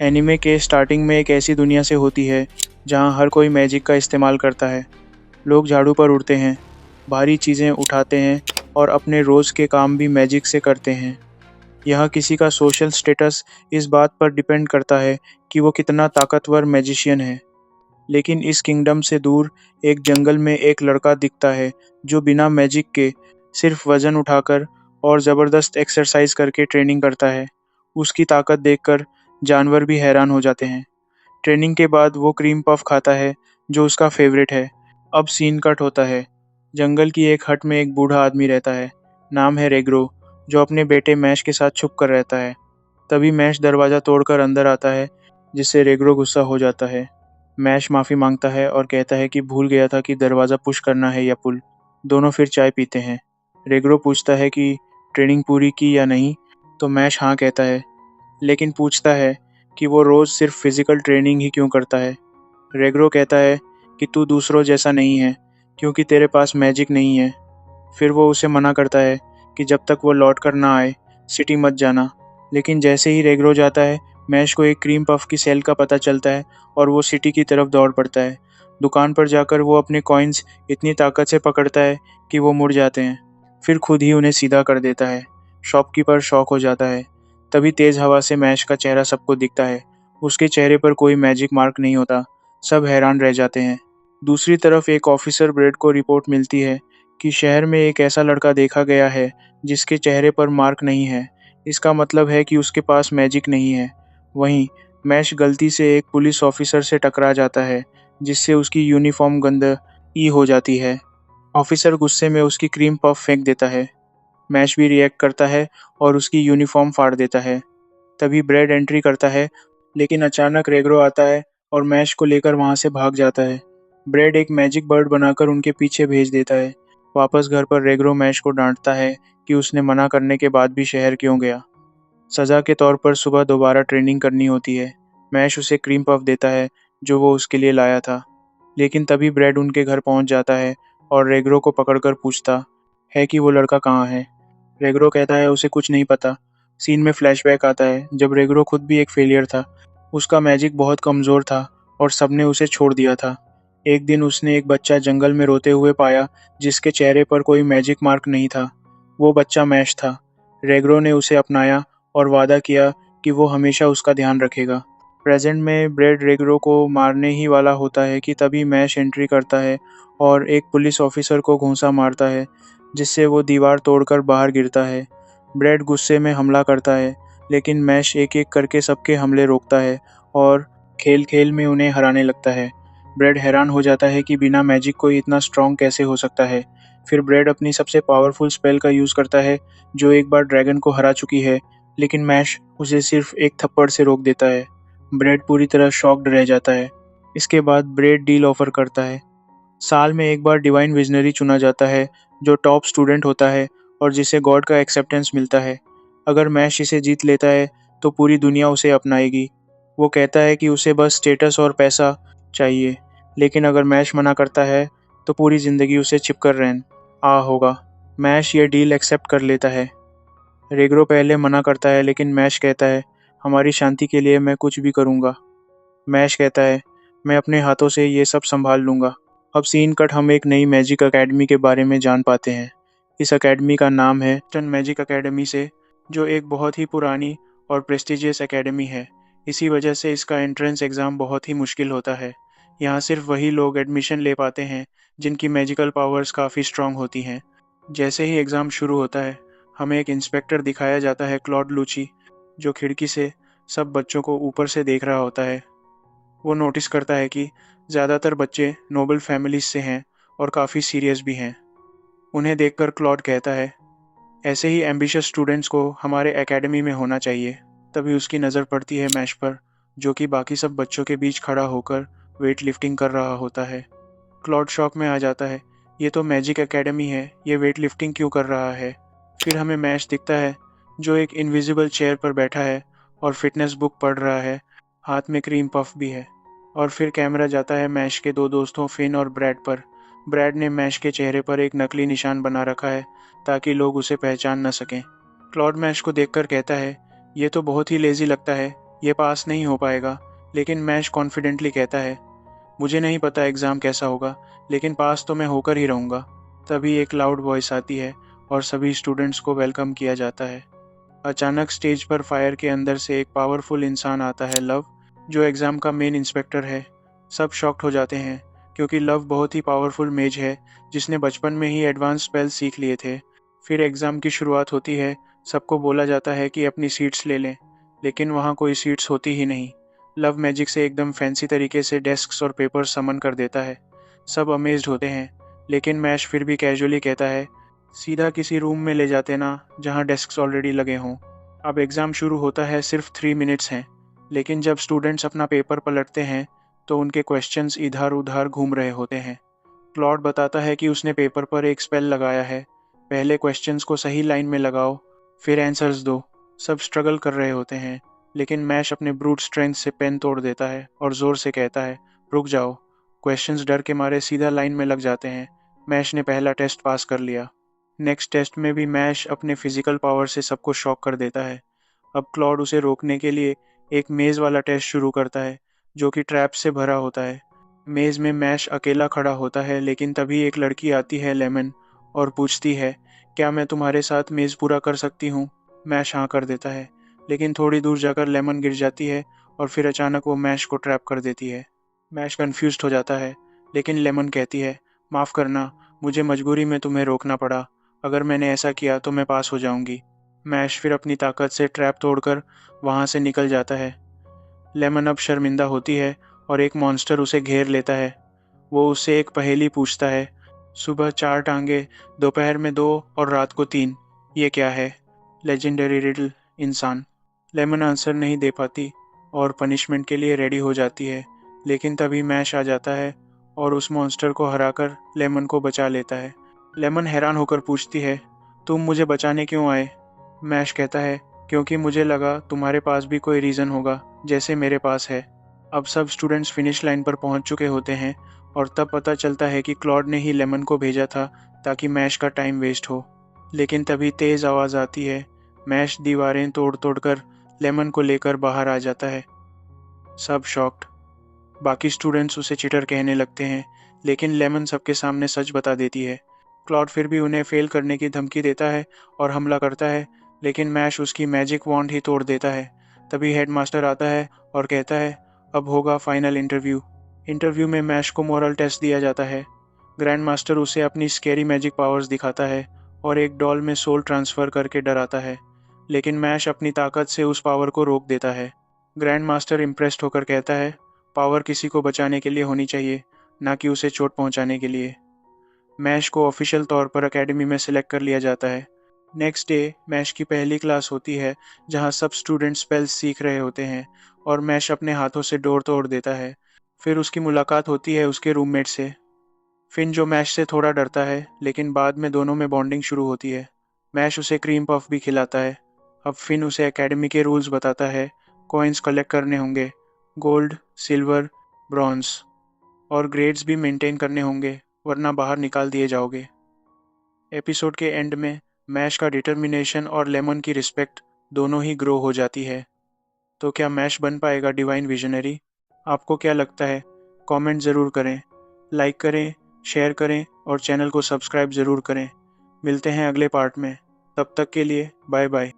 Anime के starting में एक ऐसी दुनिया से होती है जहाँ हर कोई मैजिक का इस्तेमाल करता है। लोग झाड़ू पर उड़ते हैं, भारी चीज़ें उठाते हैं और अपने रोज़ के काम भी मैजिक से करते हैं। यहाँ किसी का सोशल स्टेटस इस बात पर डिपेंड करता है कि वो कितना ताकतवर मैजिशियन है। लेकिन इस किंगडम से दूर एक जंगल में एक लड़का दिखता है जो बिना मैजिक के सिर्फ वज़न उठाकर और ज़बरदस्त एक्सरसाइज करके ट्रेनिंग करता है। उसकी ताकत देखकर जानवर भी हैरान हो जाते हैं। ट्रेनिंग के बाद वो क्रीम पफ खाता है जो उसका फेवरेट है। अब सीन कट होता है। जंगल की एक हट में एक बूढ़ा आदमी रहता है। नाम है रेग्रो, जो अपने बेटे मैश के साथ छुप कर रहता है। तभी मैश दरवाज़ा तोड़कर अंदर आता है, जिससे रेग्रो गुस्सा हो जाता है। मैश माफ़ी मांगता है और कहता है कि भूल गया था कि दरवाज़ा पुश करना है या पुल। दोनों फिर चाय पीते हैं। रेग्रो पूछता है कि ट्रेनिंग पूरी की या नहीं, तो मैश हाँ कहता है, लेकिन पूछता है कि वो रोज़ सिर्फ फिज़िकल ट्रेनिंग ही क्यों करता है। रेग्रो कहता है कि तू दूसरों जैसा नहीं है, क्योंकि तेरे पास मैजिक नहीं है। फिर वो उसे मना करता है कि जब तक वो लौट कर ना आए, सिटी मत जाना। लेकिन जैसे ही रेग्रो जाता है, मैश को एक क्रीम पफ की सेल का पता चलता है और वो सिटी की तरफ दौड़ पड़ता है। दुकान पर जाकर वो अपने कॉइन्स इतनी ताकत से पकड़ता है कि वो मुड़ जाते हैं, फिर खुद ही उन्हें सीधा कर देता है। शॉपकीपर शॉक हो जाता है। तभी तेज़ हवा से मैश का चेहरा सबको दिखता है। उसके चेहरे पर कोई मैजिक मार्क नहीं होता। सब हैरान रह जाते हैं। दूसरी तरफ एक ऑफिसर ब्रेड को रिपोर्ट मिलती है कि शहर में एक ऐसा लड़का देखा गया है जिसके चेहरे पर मार्क नहीं है। इसका मतलब है कि उसके पास मैजिक नहीं है। वहीं मैश गलती से एक पुलिस ऑफिसर से टकरा जाता है, जिससे उसकी यूनिफॉर्म गंदगी हो जाती है। ऑफिसर गुस्से में उसकी क्रीम पफ फेंक देता है। मैश भी रिएक्ट करता है और उसकी यूनिफॉर्म फाड़ देता है। तभी ब्रेड एंट्री करता है, लेकिन अचानक रेग्रो आता है और मैश को लेकर वहाँ से भाग जाता है। ब्रेड एक मैजिक बर्ड बनाकर उनके पीछे भेज देता है। वापस घर पर रेग्रो मैश को डांटता है कि उसने मना करने के बाद भी शहर क्यों गया। सज़ा के तौर पर सुबह दोबारा ट्रेनिंग करनी होती है। मैश उसे क्रीम पफ देता है जो वो उसके लिए लाया था। लेकिन तभी ब्रेड उनके घर पहुंच जाता है और रेग्रो को पकड़कर पूछता है कि वो लड़का कहाँ है। रेग्रो कहता है उसे कुछ नहीं पता। सीन में फ्लैशबैक आता है जब रेग्रो खुद भी एक फेलियर था। उसका मैजिक बहुत कमज़ोर था और सबने उसे छोड़ दिया था। एक दिन उसने एक बच्चा जंगल में रोते हुए पाया जिसके चेहरे पर कोई मैजिक मार्क नहीं था। वो बच्चा मैश था। रेग्रो ने उसे अपनाया और वादा किया कि वो हमेशा उसका ध्यान रखेगा। प्रेजेंट में ब्रेड रेग्रो को मारने ही वाला होता है कि तभी मैश एंट्री करता है और एक पुलिस ऑफिसर को घूंसा मारता है, जिससे वो दीवार तोड़कर बाहर गिरता है। ब्रेड गुस्से में हमला करता है, लेकिन मैश एक-एक करके सबके हमले रोकता है और खेल-खेल में उन्हें हराने लगता है। ब्रेड हैरान हो जाता है कि बिना मैजिक कोई इतना स्ट्रॉन्ग कैसे हो सकता है। फिर ब्रेड अपनी सबसे पावरफुल स्पेल का यूज़ करता है, जो एक बार ड्रैगन को हरा चुकी है, लेकिन मैश उसे सिर्फ एक थप्पड़ से रोक देता है। ब्रेड पूरी तरह शॉक्ड रह जाता है। इसके बाद ब्रेड डील ऑफर करता है। साल में एक बार डिवाइन विजनरी चुना जाता है, जो टॉप स्टूडेंट होता है और जिसे गॉड का एक्सेप्टेंस मिलता है। अगर मैश इसे जीत लेता है तो पूरी दुनिया उसे अपनाएगी। वो कहता है कि उसे बस स्टेटस और पैसा चाहिए, लेकिन अगर मैश मना करता है तो पूरी ज़िंदगी उसे छिपकर रहना होगा। मैश ये डील एक्सेप्ट कर लेता है। रेग्रो पहले मना करता है, लेकिन मैश कहता है हमारी शांति के लिए मैं कुछ भी करूँगा। मैश कहता है मैं अपने हाथों से ये सब संभाल लूँगा। अब सीन कट हम एक नई मैजिक अकेडमी के बारे में जान पाते हैं। इस अकेडमी का नाम है ईस्टर्न मैजिक अकेडमी से, जो एक बहुत ही पुरानी और प्रेस्टिजियस अकेडमी है। इसी वजह से इसका एंट्रेंस एग्ज़ाम बहुत ही मुश्किल होता है। यहाँ सिर्फ वही लोग एडमिशन ले पाते हैं जिनकी मैजिकल पावर्स काफ़ी स्ट्रॉन्ग होती हैं। जैसे ही एग्ज़ाम शुरू होता है, हमें एक इंस्पेक्टर दिखाया जाता है, क्लॉड लूची, जो खिड़की से सब बच्चों को ऊपर से देख रहा होता है। वो नोटिस करता है कि ज़्यादातर बच्चे नोबल फैमिलीज से हैं और काफ़ी सीरियस भी हैं। उन्हें देखकर क्लॉड कहता है ऐसे ही एम्बिशियस स्टूडेंट्स को हमारे एकेडमी में होना चाहिए। तभी उसकी नज़र पड़ती है मैश पर, जो कि बाकी सब बच्चों के बीच खड़ा होकर वेट लिफ्टिंग कर रहा होता है। क्लॉड शॉक में आ जाता है, ये तो मैजिक एकेडमी है, ये वेट लिफ्टिंग क्यों कर रहा है। फिर हमें मैश दिखता है जो एक इनविजिबल चेयर पर बैठा है और फिटनेस बुक पढ़ रहा है। हाथ में क्रीम पफ भी है। और फिर कैमरा जाता है मैश के दो दोस्तों फिन और ब्रैड पर। ब्रैड ने मैश के चेहरे पर एक नकली निशान बना रखा है ताकि लोग उसे पहचान न सकें। क्लॉड मैश को देखकर कहता है ये तो बहुत ही लेजी लगता है, ये पास नहीं हो पाएगा, लेकिन मैश कॉन्फिडेंटली कहता है, मुझे नहीं पता एग्ज़ाम कैसा होगा, लेकिन पास तो मैं होकर ही रहूँगा। तभी एक लाउड वॉइस आती है और सभी स्टूडेंट्स को वेलकम किया जाता है। अचानक स्टेज पर फायर के अंदर से एक पावरफुल इंसान आता है, लव, जो एग्ज़ाम का मेन इंस्पेक्टर है। सब शॉक्ड हो जाते हैं क्योंकि लव बहुत ही पावरफुल मेज है जिसने बचपन में ही एडवांस स्पेल सीख लिए थे। फिर एग्ज़ाम की शुरुआत होती है। सबको बोला जाता है कि अपनी सीट्स ले लें, लेकिन वहाँ कोई सीट्स होती ही नहीं। लव मैजिक से एकदम फैंसी तरीके से डेस्क्स और पेपर समन कर देता है। सब अमेज्ड होते हैं, लेकिन मैश फिर भी कैजुअली कहता है, सीधा किसी रूम में ले जाते ना जहाँ डेस्क्स ऑलरेडी लगे हों। अब एग्ज़ाम शुरू होता है, सिर्फ 3 मिनट्स हैं, लेकिन जब स्टूडेंट्स अपना पेपर पलटते हैं तो उनके क्वेश्चंस इधर उधर घूम रहे होते हैं। क्लॉड बताता है कि उसने पेपर पर एक स्पेल लगाया है, पहले क्वेश्चंस को सही लाइन में लगाओ, फिर आंसर्स दो। सब स्ट्रगल कर रहे होते हैं, लेकिन मैश अपने ब्रूट स्ट्रेंथ से पेन तोड़ देता है और ज़ोर से कहता है, रुक जाओ। क्वेश्चंस डर के मारे सीधा लाइन में लग जाते हैं। मैश ने पहला टेस्ट पास कर लिया। नेक्स्ट टेस्ट में भी मैश अपने फिजिकल पावर से सबको शॉक कर देता है। अब क्लॉड उसे रोकने के लिए एक मेज़ वाला टेस्ट शुरू करता है, जो कि ट्रैप से भरा होता है। मेज़ में मैश अकेला खड़ा होता है, लेकिन तभी एक लड़की आती है, लेमन, और पूछती है, क्या मैं तुम्हारे साथ मेज़ पूरा कर सकती हूँ? मैश हाँ कर देता है, लेकिन थोड़ी दूर जाकर लेमन गिर जाती है और फिर अचानक वो मैश को ट्रैप कर देती है। मैश कंफ्यूज्ड हो जाता है, लेकिन लेमन कहती है, माफ़ करना, मुझे मजबूरी में तुम्हें रोकना पड़ा। अगर मैंने ऐसा किया तो मैं पास हो जाऊंगी। मैश फिर अपनी ताकत से ट्रैप तोड़कर वहाँ से निकल जाता है। लेमन अब शर्मिंदा होती है और एक मॉन्स्टर उसे घेर लेता है। वो उससे एक पहेली पूछता है, सुबह 4 टांगे, दोपहर में 2 और रात को 3, ये क्या है? लेजेंडरी रिडल, इंसान। लेमन आंसर नहीं दे पाती और पनिशमेंट के लिए रेडी हो जाती है, लेकिन तभी मैश आ जाता है और उस मॉन्स्टर को हराकर लेमन को बचा लेता है। लेमन हैरान होकर पूछती है, तुम मुझे बचाने क्यों आए? मैश कहता है, क्योंकि मुझे लगा तुम्हारे पास भी कोई रीज़न होगा, जैसे मेरे पास है। अब सब स्टूडेंट्स फिनिश लाइन पर पहुंच चुके होते हैं और तब पता चलता है कि क्लॉड ने ही लेमन को भेजा था ताकि मैश का टाइम वेस्ट हो। लेकिन तभी तेज़ आवाज़ आती है। मैश दीवारें तोड़ तोड़ कर लेमन को लेकर बाहर आ जाता है। सब शॉक्ड। बाकी स्टूडेंट्स उसे चिटर कहने लगते हैं, लेकिन लेमन सबके सामने सच बता देती है। क्लॉड फिर भी उन्हें फेल करने की धमकी देता है और हमला करता है, लेकिन मैश उसकी मैजिक वॉन्ड ही तोड़ देता है। तभी हेडमास्टर आता है और कहता है, अब होगा फाइनल इंटरव्यू। इंटरव्यू में मैश को मोरल टेस्ट दिया जाता है। ग्रैंड मास्टर उसे अपनी स्केरी मैजिक पावर्स दिखाता है और एक डॉल में सोल ट्रांसफ़र करके डराता है, लेकिन मैश अपनी ताकत से उस पावर को रोक देता है। ग्रैंड मास्टर इम्प्रेस्ड होकर कहता है, पावर किसी को बचाने के लिए होनी चाहिए, ना कि उसे चोट पहुंचाने के लिए। मैश को ऑफिशियल तौर पर एकेडमी में सिलेक्ट कर लिया जाता है। नेक्स्ट डे मैश की पहली क्लास होती है, जहां सब स्टूडेंट स्पेल्स सीख रहे होते हैं और मैश अपने हाथों से डोर तोड़ देता है। फिर उसकी मुलाकात होती है उसके रूममेट से, फिन, जो मैश से थोड़ा डरता है, लेकिन बाद में दोनों में बॉन्डिंग शुरू होती है। मैश उसे क्रीम पफ भी खिलाता है। अब फिन उसे एकेडमी के रूल्स बताता है। कॉइन्स कलेक्ट करने होंगे, गोल्ड, सिल्वर, ब्रॉन्ज, और ग्रेड्स भी मेंटेन करने होंगे, वरना बाहर निकाल दिए जाओगे। एपिसोड के एंड में मैश का डिटर्मिनेशन और लेमन की रिस्पेक्ट दोनों ही ग्रो हो जाती है। तो क्या मैश बन पाएगा डिवाइन विजनरी? आपको क्या लगता है? कमेंट ज़रूर करें, लाइक करें, शेयर करें और चैनल को सब्सक्राइब ज़रूर करें। मिलते हैं अगले पार्ट में। तब तक के लिए बाय बाय।